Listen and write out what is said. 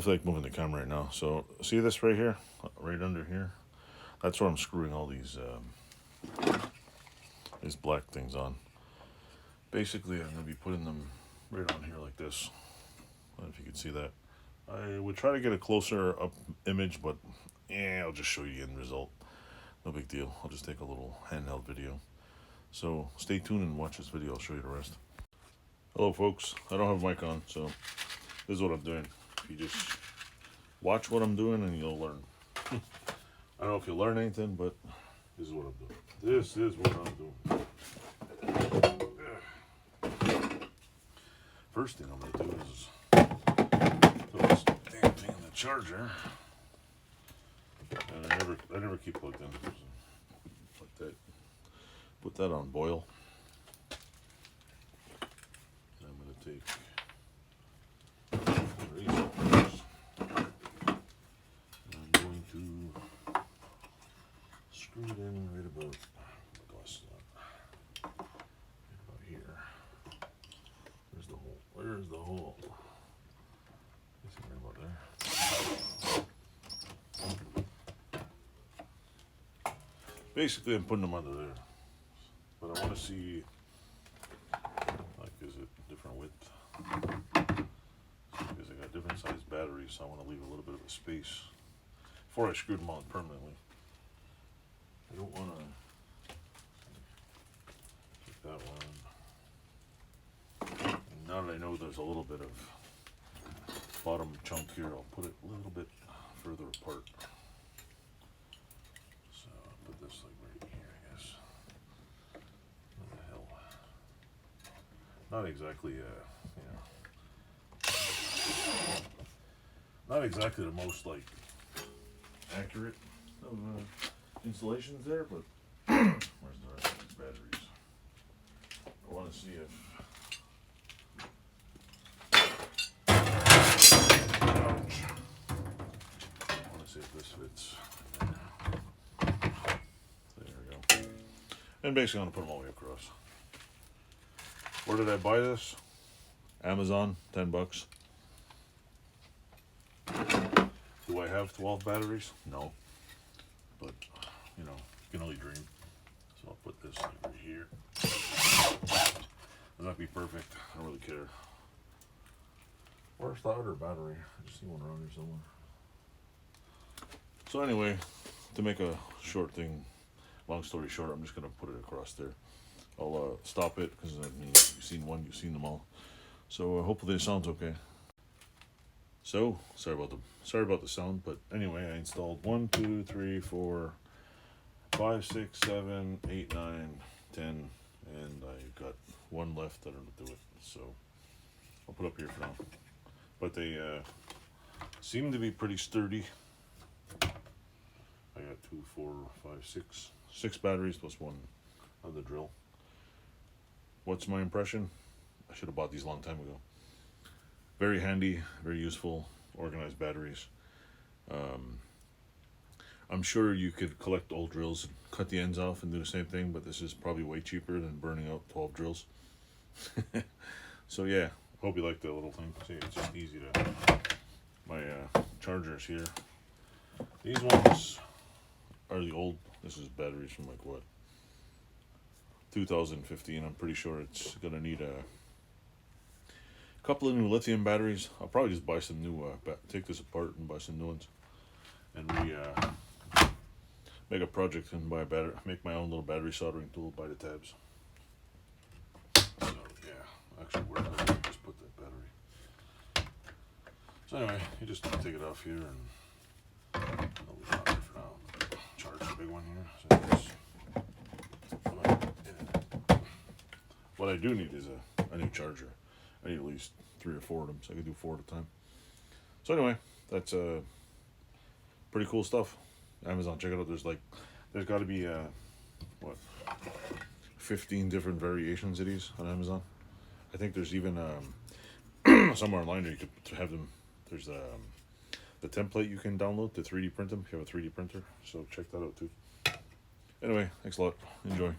feel like moving the camera right now. So see this right here, right under here? That's where I'm screwing all these black things on. Basically, I'm going to be putting them right on here like this. I don't know if you can see that. I would try to get a closer up image, but yeah, I'll just show you the end result. No big deal. I'll just take a little handheld video. So stay tuned and watch this video. I'll show you the rest. Hello, folks. I don't have a mic on, so this is what I'm doing. You just watch what I'm doing and you'll learn. I don't know if you'll learn anything, but this is what I'm doing. This is what I'm doing. First thing I'm going to do is put this damn thing in the charger. And I never keep plugged in. So put that on boil. And I'm going to take these ones. And I'm going to screw it in right about here. Where's the hole? Where's the hole? It's right about there. Basically, I'm putting them under there, but I want to see, like, is it different width? Because I got different sized batteries, so I want to leave a little bit of a space before I screw them on permanently. I don't want to take that one. And now that I know there's a little bit of bottom chunk here, I'll put it a little bit further apart. So I'll put this like right here, I guess. What the hell? Not exactly, not exactly the most like accurate of installations there, but where's the rest of these batteries? I want to see if this fits. There we go. And basically I'm going to put them all the way across. Where did I buy this? Amazon, $10. Do I have 12 batteries? No. But, you know, you can only dream. So I'll put this over here. It'll not be perfect. I don't really care. Where's the other battery? I just see one around here somewhere. So anyway, to make a short thing, long story short, I'm just going to put it across there. I'll stop it because I mean, you've seen one, you've seen them all. So hopefully it sounds okay. So sorry about the sound, but anyway, I installed 1, 2, 3, 4, 5, 6, 7, 8, 9, 10, and I got one left that I'll do it. So I'll put up here for now. But they seem to be pretty sturdy. I got 2, 4, 5, 6 batteries plus one of the drill. What's my impression? I should have bought these a long time ago. Very handy, very useful, organized batteries. I'm sure you could collect old drills and cut the ends off and do the same thing, but this is probably way cheaper than burning out 12 drills. So yeah, hope you like the little thing. See, it's just easy to, my chargers here. These ones are the old, this is batteries from like what, 2015. I'm pretty sure it's gonna need a couple of new lithium batteries. I'll probably just buy some new, take this apart and buy some new ones, and make a project and buy a battery, make my own little battery soldering tool by the tabs. So yeah, actually where did I just put that battery? So anyway, you just take it off here and I'll leave it on there for now. Charge the big one here. So what I do need is a new charger. I need at least 3 or 4 of them, so I can do 4 at a time. So anyway, that's pretty cool stuff. Amazon, check it out. There's got to be 15 different variations of these on Amazon. I think there's even somewhere online where you could have them. There's the template you can download to 3D print them if you have a 3D printer. So check that out too. Anyway, thanks a lot. Enjoy.